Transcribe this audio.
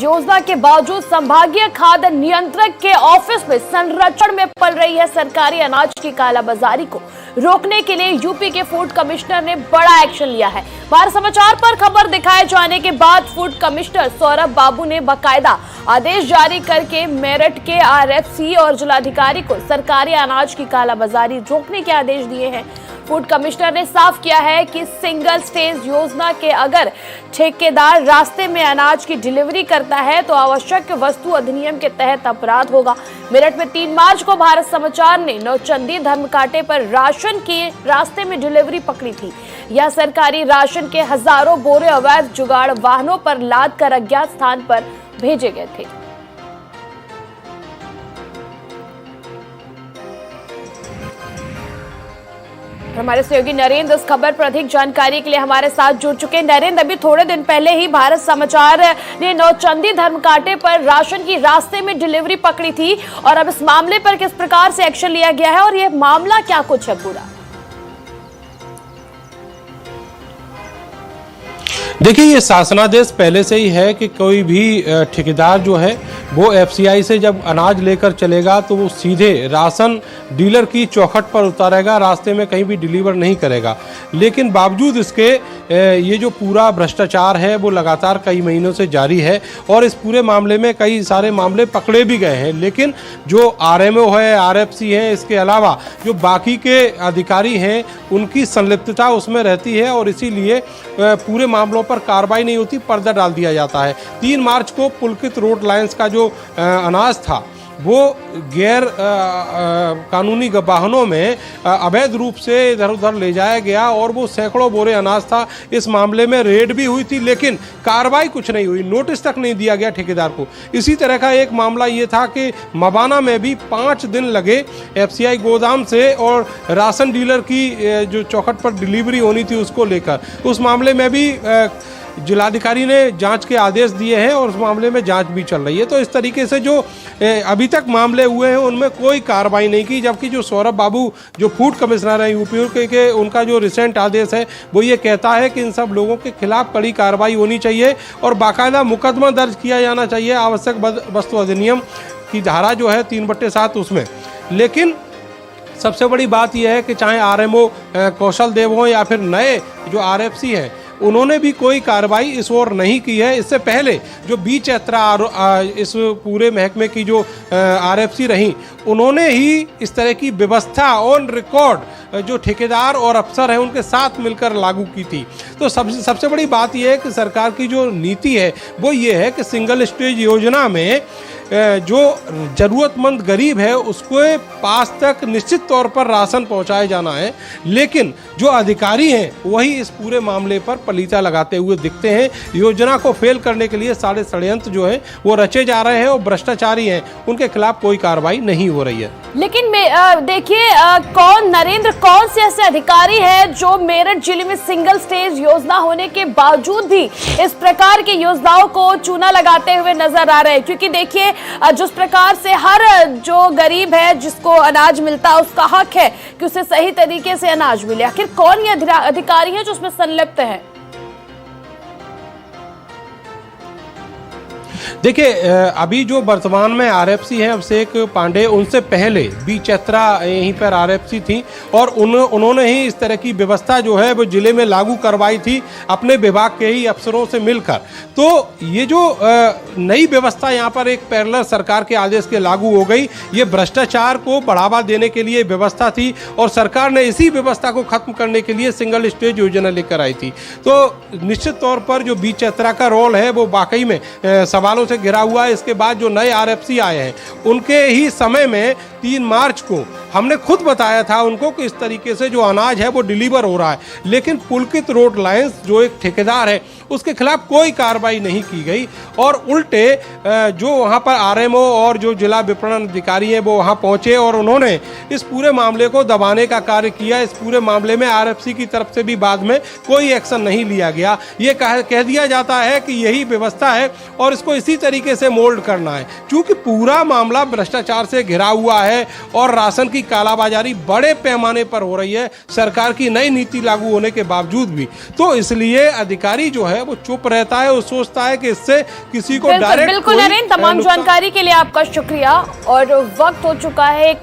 Stage योजना के बावजूद संभागीय खाद्य नियंत्रक के ऑफिस में संरक्षण में पल रही है सरकारी अनाज की कालाबाजारी को रोकने के लिए यूपी के फूड कमिश्नर ने बड़ा एक्शन लिया है। भारत समाचार पर खबर दिखाए जाने के बाद फूड कमिश्नर सौरभ बाबू ने बाकायदा आदेश जारी करके मेरठ के आरएफसी और जिलाधिकारी को सरकारी अनाज की कालाबाजारी रोकने के आदेश दिए हैं। फूड कमिश्नर ने साफ किया है कि सिंगल स्टेज योजना के अगर ठेकेदार रास्ते में अनाज की डिलीवरी करता है तो आवश्यक वस्तु अधिनियम के तहत अपराध होगा। मेरठ में 3 मार्च को भारत समाचार ने नौचंदी धर्मकांटे पर राशन की रास्ते में डिलीवरी पकड़ी थी। यह सरकारी राशन के हजारों बोरे अवैध जुगाड़ वाहनों पर लाद कर अज्ञात स्थान पर भेजे गए थे। हमारे सहयोगी नरेंद्र इस खबर पर अधिक जानकारी के लिए हमारे साथ जुड़ चुके हैं। नरेंद्र, अभी थोड़े दिन पहले ही भारत समाचार ने नौचंदी धर्मकांटे पर राशन की रास्ते में डिलीवरी पकड़ी थी और अब इस मामले पर किस प्रकार से एक्शन लिया गया है और यह मामला क्या कुछ है पूरा? देखिए, ये शासनादेश पहले से ही है कि कोई भी ठेकेदार जो है वो एफसीआई से जब अनाज लेकर चलेगा तो वो सीधे राशन डीलर की चौखट पर उतारेगा, रास्ते में कहीं भी डिलीवर नहीं करेगा। लेकिन बावजूद इसके ये जो पूरा भ्रष्टाचार है वो लगातार कई महीनों से जारी है और इस पूरे मामले में कई सारे मामले पकड़े भी गए हैं। लेकिन जो आरएमओ है, आरएफसी है, इसके अलावा जो बाकी के अधिकारी हैं उनकी संलिप्तता उसमें रहती है और इसीलिए पूरे मामलों पर कार्रवाई नहीं होती, पर्दा डाल दिया जाता है। 3 मार्च को पुलकित रोड लाइन्स का जो अनाज था वो गैर कानूनी वाहनों में अवैध रूप से इधर उधर ले जाया गया और वो सैकड़ों बोरे अनाज था। इस मामले में रेड भी हुई थी लेकिन कार्रवाई कुछ नहीं हुई, नोटिस तक नहीं दिया गया ठेकेदार को। इसी तरह का एक मामला ये था कि मबाना में भी 5 दिन लगे एफसीआई गोदाम से और राशन डीलर की जो चौखट पर डिलीवरी होनी थी उसको लेकर। उस मामले में भी जिलाधिकारी ने जांच के आदेश दिए हैं और उस मामले में जांच भी चल रही है। तो इस तरीके से जो अभी तक मामले हुए हैं उनमें कोई कार्रवाई नहीं की, जबकि जो सौरभ बाबू जो फूड कमिश्नर है यूपी के उनका जो रिसेंट आदेश है वो ये कहता है कि इन सब लोगों के खिलाफ कड़ी कार्रवाई होनी चाहिए और बाकायदा मुकदमा दर्ज किया जाना चाहिए आवश्यक वस्तु अधिनियम की धारा जो है 3/7 उसमें। लेकिन सबसे बड़ी बात यह है कि चाहे आरएमओ कौशल देव हो या फिर नए जो आरएफसी हैं उन्होंने भी कोई कार्रवाई इस ओर नहीं की है। इससे पहले जो बी चैत्रा इस पूरे महकमे की जो आरएफसी रही उन्होंने ही इस तरह की व्यवस्था ऑन रिकॉर्ड जो ठेकेदार और अफसर हैं उनके साथ मिलकर लागू की थी। तो सबसे बड़ी बात यह है कि सरकार की जो नीति है वो ये है कि सिंगल स्टेज योजना में जो ज़रूरतमंद गरीब है उसके पास तक निश्चित तौर पर राशन पहुंचाया जाना है। लेकिन जो अधिकारी हैं वही इस पूरे मामले पर पलीता लगाते हुए दिखते हैं। योजना को फेल करने के लिए सारे षड्यंत्र जो है वो रचे जा रहे हैं और भ्रष्टाचारी हैं उनके खिलाफ कोई कार्रवाई नहीं हो रही है। लेकिन देखिए नरेंद्र, कौन से ऐसे अधिकारी हैं जो मेरठ जिले में सिंगल स्टेज योजना होने के बावजूद भी इस प्रकार की योजनाओं को चूना लगाते हुए नजर आ रहे हैं? क्योंकि देखिए जिस प्रकार से हर जो गरीब है जिसको अनाज मिलता है उसका हक है कि उसे सही तरीके से अनाज मिले। आखिर कौन ये अधिकारी है जो उसमें संलिप्त है? देखिए, अभी जो वर्तमान में आरएफसी है अभिषेक पांडे, उनसे पहले बी चैत्रा यहीं पर आरएफसी थी और उन्होंने ही इस तरह की व्यवस्था जो है वो जिले में लागू करवाई थी अपने विभाग के ही अफसरों से मिलकर। तो ये जो नई व्यवस्था यहाँ पर एक पैरेलल सरकार के आदेश के लागू हो गई, ये भ्रष्टाचार को बढ़ावा देने के लिए व्यवस्था थी और सरकार ने इसी व्यवस्था को खत्म करने के लिए सिंगल स्टेज योजना लेकर आई थी। तो निश्चित तौर पर जो बी चैत्रा का रोल है वो वाकई में सवालों से घिरा हुआ है। इसके बाद जो नए आरएफसी आए हैं उनके ही समय में 3 मार्च को हमने खुद बताया था उनको कि इस तरीके से जो अनाज है वो डिलीवर हो रहा है, लेकिन पुलकित रोड लाइन्स जो एक ठेकेदार है उसके खिलाफ कोई कार्रवाई नहीं की गई और उल्टे जो वहाँ पर आरएमओ और जो जिला विपणन अधिकारी हैं वो वहाँ पहुँचे और उन्होंने इस पूरे मामले को दबाने का कार्य किया। इस पूरे मामले में आरएफसी की तरफ से भी बाद में कोई एक्शन नहीं लिया गया। ये कह दिया जाता है कि यही व्यवस्था है और इसको इसी इसी तरीके से मोल्ड करना है, क्योंकि पूरा मामला भ्रष्टाचार से घिरा हुआ है और राशन की कालाबाजारी बड़े पैमाने पर हो रही है सरकार की नई नीति लागू होने के बावजूद भी। तो इसलिए अधिकारी जो है वो चुप रहता है, वो सोचता है कि इससे किसी को डायरेक्ट। बिल्कुल नरेंद्र, तमाम जानकारी के लिए आपका शुक्रिया। और वक्त हो चुका है